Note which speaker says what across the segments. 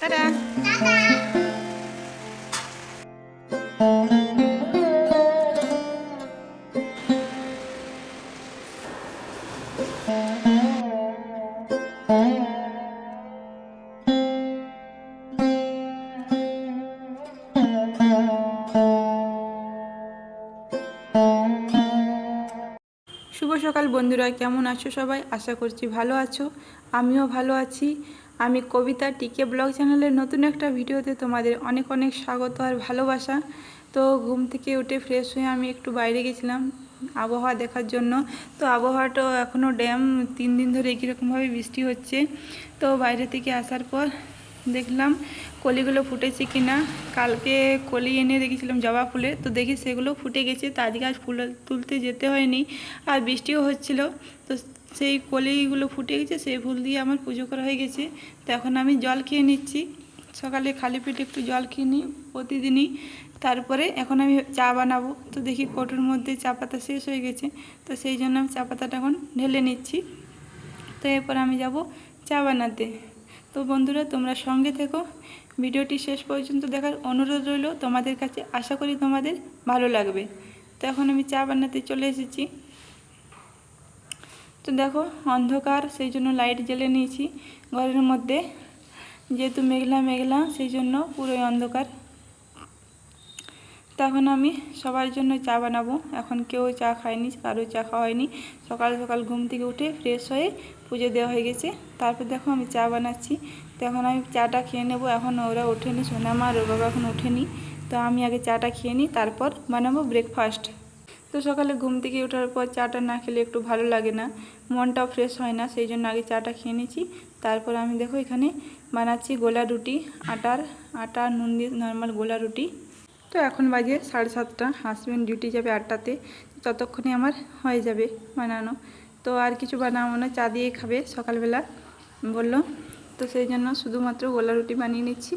Speaker 1: Tata. শুভ সকাল বন্ধুরা, কেমন আছো সবাই? আশা করছি ভালো আছো, আমিও ভালো আছি। আমি কবিতা টিকে ব্লগ চ্যানেলের নতুন একটা ভিডিওতে তোমাদের অনেক অনেক স্বাগত আর ভালোবাসা। তো ঘুম থেকে উঠে ফ্রেশ হয়ে আমি একটু বাইরে গেছিলাম আবহাওয়া দেখার জন্য। তো আবহাওয়াটা এখনও 3 দিন ধরে কীরকমভাবে বৃষ্টি হচ্ছে। তো বাইরে থেকে আসার পর দেখলাম কলিগুলো ফুটেছে কিনা। কালকে কলি এনে রেখেছিলাম জবা ফুলে, তো দেখি সেগুলো ফুটে গেছে। তো আজকে আর ফুল তুলতে যেতে হয়নি, আর বৃষ্টিও হচ্ছিল। তো সেই কলিগুলো ফুটে গেছে, সেই ফুল দিয়ে আমার পুজো করা হয়ে গেছে। তো এখন আমি জল খেয়ে নিচ্ছি, সকালে খালি পেটে একটু জল খেয়ে নিই প্রতিদিনই। তারপরে এখন আমি চা বানাবো। তো দেখি কৌটোর মধ্যে চা পাতা শেষ হয়ে গেছে, তো সেই জন্য আমি চা পাতাটা এখন ঢেলে নিচ্ছি। তো এরপর আমি যাব চা বানাতে। তো বন্ধুরা, তোমরা সঙ্গে থেকো, ভিডিওটি শেষ পর্যন্ত দেখার অনুরোধ রইল তোমাদের কাছে। আশা করি তোমাদের ভালো লাগবে। তো এখন আমি চা বানাতে চলে এসেছি। তো দেখো অন্ধকার, সেই জন্য লাইট জ্বেলে নিয়েছি ঘরের মধ্যে। যেহেতু মেঘলা মেঘলা, সেই জন্য পুরোই অন্ধকার। তো এখন আমি সবার জন্য চা বানাবো। এখন কেউ চা খায়নি, কারো চা খাওয়া হয়নি। সকাল সকাল ঘুম থেকে উঠে ফ্রেশ হয়ে পুজো দেওয়া হয়ে গেছে। তারপর দেখো আমি চা বানাচ্ছি। তো এখন আমি চাটা খেয়ে নেব। এখন ওরা ওঠেনি, সোনামা আর ওর বাবা এখন ওঠেনি। তো আমি আগে চাটা খেয়ে নিই, তারপর বানাবো ব্রেকফাস্ট। তো সকালে ঘুম থেকে ওঠার পর চাটা না খেলে একটু ভালো লাগে না, মনটাও ফ্রেশ হয় না। সেই জন্য আগে চাটা খেয়ে নিয়েছি। তারপর আমি দেখো এখানে বানাচ্ছি গোলা রুটি, আটা নুন দিয়ে নর্মাল গোলা রুটি। তো এখন বাজে 7:30। হাজব্যান্ড ডিউটি যাবে 8টাতে, ততক্ষণে আমার হয়ে যাবে বানানো। তো আর কিছু বানাবো না, চা দিয়ে খাবে সকালবেলা বললো। তো সেই জন্য শুধুমাত্র গোলা রুটি বানিয়ে নিচ্ছি।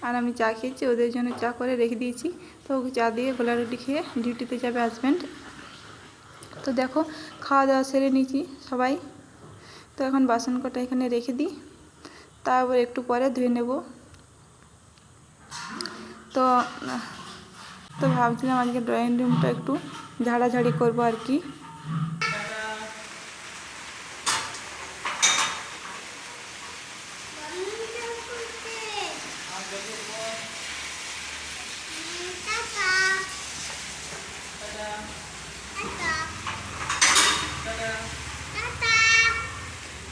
Speaker 1: আর আমি চা খেয়েছি, ওদের জন্য চা করে রেখে দিয়েছি। তো চা দিয়ে গোলা রুটি খেয়ে ডিউটিতে যাবে হাজব্যান্ড। তো দেখো খাওয়া দাওয়া সেরে নিয়েছি সবাই। তো এখন বাসন কটা এখানে রেখে দিই, তারপর একটু পরে ধুয়ে নেব। তো তো ভাবছিলাম আজকে ড্রয়িং রুমটা একটু ঝাড়াঝাড়ি করবো আর কি।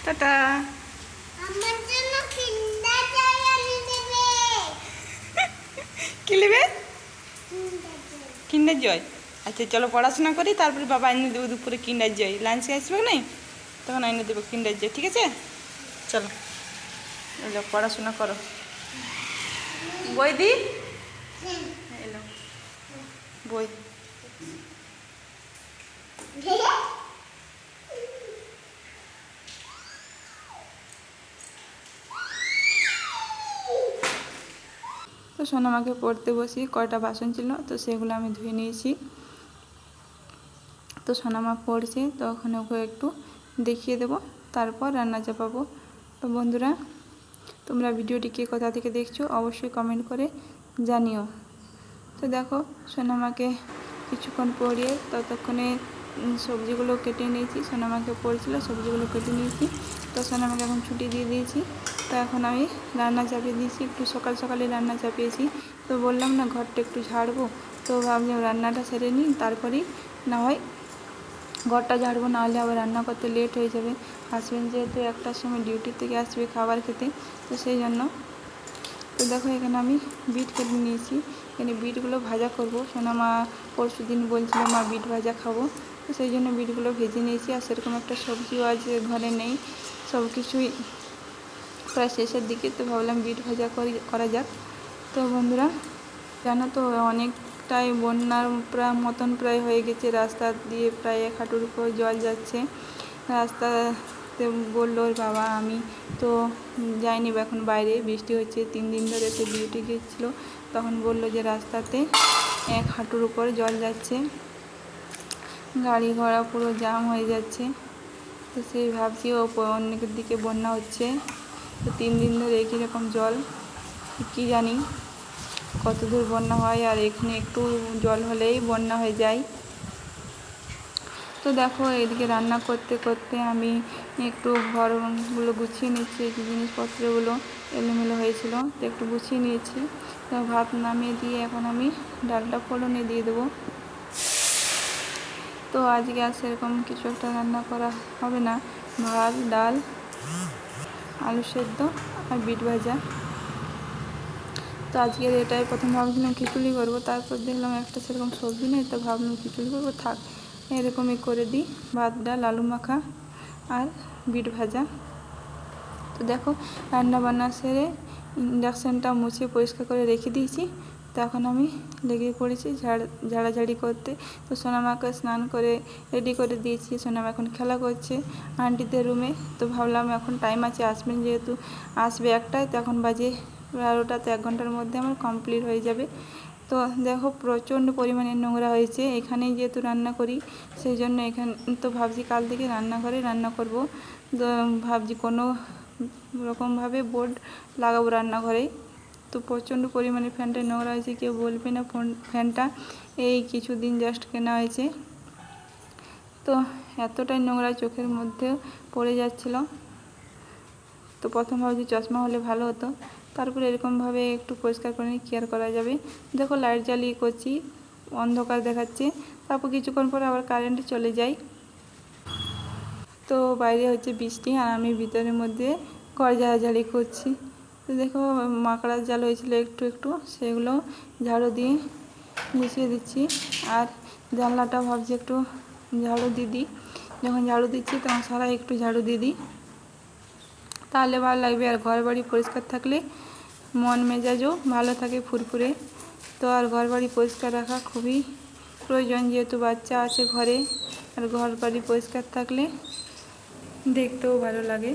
Speaker 1: টাটা। কি নেবে? কিন্ডার জয়। আচ্ছা চলো পড়াশোনা করি, তারপরে বাবা এনে দেবো দুপুরে কিন্ডার জয়। লাঞ্চে আসবে না, তখন এনে দেবো কিন্ডার জয়, ঠিক আছে? চলো এলো, পড়াশোনা করো। বই দি এলো, বই। তো সোনামাকে পড়তে বসি, কয়টা বাসন ছিল তো সেগুলো আমি ধুয়ে নিয়েছি। তো সোনামা পড়ছে, তো ওখানে ওকে একটু দেখিয়ে দেবো, তারপর রান্না চাপাবো। তো বন্ধুরা, তোমরা ভিডিওটি কে কোথা থেকে দেখছো অবশ্যই কমেন্ট করে জানিও। তো দেখো সোনামাকে কিছুক্ষণ পড়িয়ে ততক্ষণে সবজিগুলো কেটে নিয়েছি। সোনামাকে পড়ছিল, সবজিগুলো কেটে নিয়েছি। তো সোনামাকে এখন ছুটি দিয়ে দিয়েছি। তো এখন আমি রান্না চাপিয়ে দিয়েছি, একটু সকাল সকালে রান্না চাপিয়েছি। তো বললাম না ঘরটা একটু ঝাড়বো, তো ভাবলাম রান্নাটা সেরে নিই, তারপরেই না হয় ঘরটা ঝাড়বো, নাহলে আবার রান্না করতে লেট হয়ে যাবে। হাজব্যান্ড যেহেতু 1টার সময় ডিউটি থেকে আসবে খাবার খেতে, তো সেই জন্য। তো দেখো এখানে আমি বিট কেটে নিয়েছি, এখানে বিটগুলো ভাজা করব। সোনামা পরশু দিন বলছিল মা বিট ভাজা খাবো, তো সেই জন্য বিটগুলো ভেজে নিয়েছি। আর সেরকম একটা সবজিও আজ ঘরে নেই, সব কিছুই প্রায় শেষের দিকে। তো ভাবলাম বিট ভাজা করা যাক। তো বন্ধুরা জানো তো অনেকটাই বন্যার মতন প্রায় হয়ে গেছে, রাস্তা দিয়ে প্রায় 1 হাঁটুর উপর জল যাচ্ছে রাস্তাতে। বললো ওর বাবা, আমি তো যাইনি এখন বাইরে, বৃষ্টি হচ্ছে 3 দিন ধরে। সে ডিউটি গিয়েছিলো, তখন বললো যে রাস্তাতে এক হাঁটুর উপর জল যাচ্ছে, গাড়ি ঘোড়া পুরো জাম হয়ে যাচ্ছে। তো সেই ভাবছি অনেকের দিকে বন্যা হচ্ছে। তো 3 দিন ধরে একই রকম জল, কী জানি কত দূর বন্যা হয়, আর এখানে একটু জল হলেই বন্যা হয়ে যায়। তো দেখো এদিকে রান্না করতে করতে আমি একটু ঘরগুলো গুছিয়ে নিচ্ছি, এই জিনিসপত্রগুলো এলোমেলো হয়েছিল তো একটু গুছিয়ে নিয়েছি। তো ভাত নামিয়ে দিয়ে এখন আমি ডালটা ফোড়নে দিয়ে দেবো। তো আজকে আর সেরকম কিছু একটা রান্না করা হবে না, ভাত ডাল আলু সেদ্ধ আর বিট ভাজা। তো আজকের এটাই প্রথম ভাবছিলাম খিচুড়ি করবো, তারপর দেখলাম একটা সেরকম সবজি নেই, তো ভাবলাম খিচুড়ি করবো, থাক এরকমই করে দিই, ভাত ডাল আলু মাখা আর বিট ভাজা। তো দেখো রান্না বান্না সেরে ইন্ডাকশানটা মুছে পরিষ্কার করে রেখে দিয়েছি। তো এখন আমি লেগে পড়েছি ঝাড়াঝাড়ি করতে। তো সোনামাকে স্নান করে রেডি করে দিয়েছি, সোনামা এখন খেলা করছে আন্টিদের রুমে। তো ভাবলাম এখন টাইম আছে, আসবেন যেহেতু আসবে একটায়, তো এখন বাজে 12টা, তো 1 ঘন্টার মধ্যে আমার কমপ্লিট হয়ে যাবে। তো দেখো প্রচণ্ড পরিমাণে নোংরা হয়েছে, এখানেই যেহেতু রান্না করি সেই জন্য এখানে তো ভাবছি কাল থেকে রান্নাঘরে রান্না করব। তো ভাবছি কোনো রকমভাবে বোর্ড লাগাবো রান্নাঘরে। তো প্রচণ্ড পরিমাণে ফ্যানটা নোংরা হয়েছে, কেউ বলবে না ফ্যানটা এই কিছুদিন জাস্ট কেনা হয়েছে। তো এতটাই নোংরা চোখের মধ্যে পড়ে যাচ্ছিলো। তো প্রথম ভাবছি চশমা হলে ভালো হতো, তারপরে এরকমভাবে একটু পরিষ্কার করে নিয়ে কেয়ার করা যাবে। দেখো লাইট জ্বালিয়ে করছি, অন্ধকার দেখাচ্ছে, তারপর কিছুক্ষণ পরে আবার কারেন্ট চলে যায়। তো বাইরে হচ্ছে বৃষ্টি আর আমি ভিতরের মধ্যে ঘর ঝাড়াঝাড়ি করছি। তো দেখো মাকড়ার জাল হয়েছিল একটু একটু, সেগুলো ঝাড়ু দিয়ে গুছিয়ে দিচ্ছি। আর জানলাটা ভাবছি একটু ঝাড়ু দিয়ে দিই, যখন ঝাড়ু দিচ্ছি তখন সারা একটু ঝাড়ু দিয়ে দিই, তাহলে ভালো লাগবে। আর ঘর বাড়ি পরিষ্কার থাকলে মন মেজাজও ভালো থাকে ফুরফুরে। তো আর ঘর বাড়ি পরিষ্কার রাখা খুবই প্রয়োজন, যেহেতু বাচ্চা আছে ঘরে, আর ঘর বাড়ি পরিষ্কার থাকলে দেখতেও ভালো লাগে।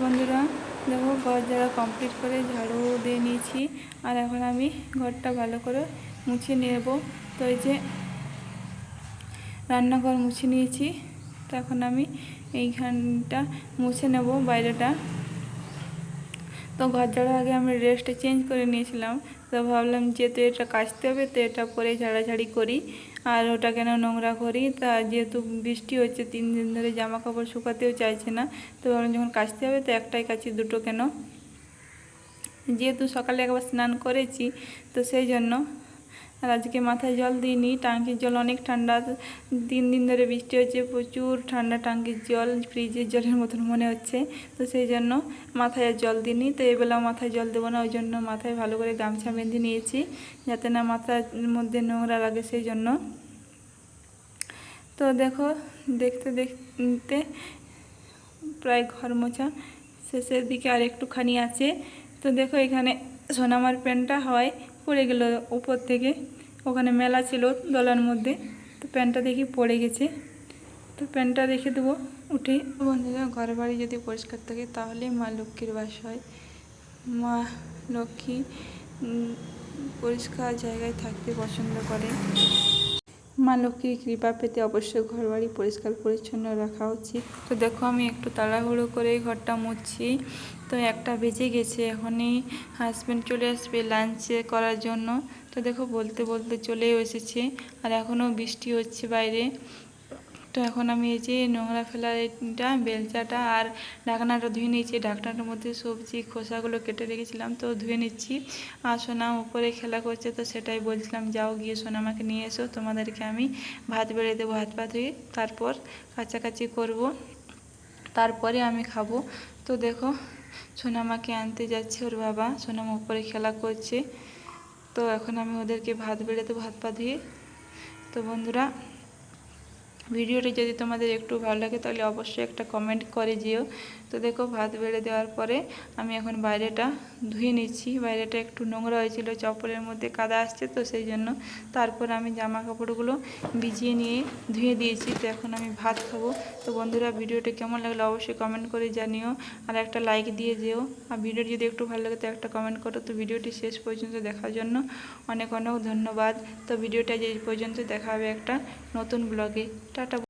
Speaker 1: বন্ধুরা দেখো ঘর ঝাড়া কমপ্লিট করে ঝাড়ু দিয়ে নিয়েছি, আর এখন আমি ঘরটা ভালো করে মুছে নেব। তো এই যে রান্নাঘর মুছে নিয়েছি, তো এখন আমি এইখানটা মুছে নেব বাইরেটা। তো ঘর ঝাড়ার আগে আমি ড্রেসটা চেঞ্জ করে নিয়েছিলাম, তো ভাবলাম যেহেতু এটা কাচতে হবে তো এটা পরে ঝাড়াঝাড়ি করি, আর ওটা কেন নোংরা করি। তা যেহেতু বৃষ্টি হচ্ছে 3 দিন ধরে, জামা কাপড় শুকাতেও চাইছে না, তো ভাবলাম যখন কাচতে হবে তো একটাই কাচি, দুটো কেন, যেহেতু সকালে একবার স্নান করেছি তো সেই জন্য। আর আজকে মাথায় জল দিইনি, টাঙ্কির জল অনেক ঠান্ডা, 3 দিন ধরে বৃষ্টি হচ্ছে, প্রচুর ঠান্ডা টাঙ্কির জল, ফ্রিজের জলের মতন মনে হচ্ছে। তো সেই জন্য মাথায় আর জল দিইনি। তো এবেলা মাথায় জল দেবো না, ওই জন্য মাথায় ভালো করে গামছা বেঁধে নিয়েছি, যাতে না মাথার মধ্যে নোংরা লাগে, সেই জন্য। তো দেখো দেখতে দেখতে প্রায় ঘর মোছা শেষের দিকে, আর একটুখানি আছে। তো দেখো এখানে সোনামার প্যান্টটা হয় পড়ে গেল উপর থেকে, ওখানে মেলা ছিল দোলার মধ্যে, তো প্যান্টটা দেখি পড়ে গেছে, তো প্যান্টটা রেখে দেবো। উঠে। বন্ধুরা, ঘর বাড়ি যদি পরিষ্কার থাকে তাহলে মা লক্ষ্মীর বাস হয়। মা লক্ষ্মী পরিষ্কার জায়গায় থাকতে পছন্দ করে। মা লক্ষ্মীর কৃপা পেতে অবশ্যই ঘরবাড়ি পরিষ্কার পরিচ্ছন্ন রাখা উচিত। তো দেখো, আমি একটু তাড়াহুড়ো করে ঘরটা মুছছি। তো 1টা বেজে গেছে, এখনই হাজব্যান্ড চলে আসবে লাঞ্চে করার জন্য। তো দেখো, বলতে বলতে চলেও এসেছে, আর এখনও বৃষ্টি হচ্ছে বাইরে। তো এখন আমি এই যে নোংরা ফেলার এটা বেলচাটা আর ঢাকনাটা ধুয়ে নিয়েছি। ঢাকনাটার মধ্যে সবজি খোসাগুলো কেটে রেখেছিলাম, তো ধুয়ে নিচ্ছি। আর সোনা উপরে খেলা করছে, তো সেটাই বলছিলাম, যাও গিয়ে সোনা আমাকে নিয়ে এসো, তোমাদেরকে আমি ভাত বেড়ে দেবো। হাত পা ধুয়ে তারপর কাচাকাচি করব, তারপরে আমি খাবো। তো দেখো, সোনামাকে আনতে যাচ্ছে ওর বাবা। সোনামা উপরে খেলা করছে। তো এখন আমি ওদেরকে ভাত বেড়ে দেবো হাত পা ধুয়ে। তো বন্ধুরা, ভিডিওটি যদি তোমাদের একটু ভালো লাগে তাহলে অবশ্যই একটা কমেন্ট করে যেও। তো দেখো, ভাত বেড়ে দেওয়ার পরে আমি এখন বাইরেটা ধুয়ে নিচ্ছি। বাইরেটা একটু নোংরা হয়েছিল, চপ্পলের মধ্যে কাদা আসছে, তো সেই জন্য। তারপর আমি জামা কাপড়গুলো ভিজিয়ে নিয়ে ধুয়ে দিয়েছি। তো এখন আমি ভাত খাবো। তো বন্ধুরা, ভিডিওটি কেমন লাগলো অবশ্যই কমেন্ট করে জানিও, আর একটা লাইক দিয়ে যেও। আর ভিডিওটি যদি একটু ভালো লাগে তো একটা কমেন্ট করো। তো ভিডিওটি শেষ পর্যন্ত দেখার জন্য অনেক অনেক ধন্যবাদ। তো ভিডিওটা যে পর্যন্ত দেখা হবে একটা নতুন ব্লগে। টাটা।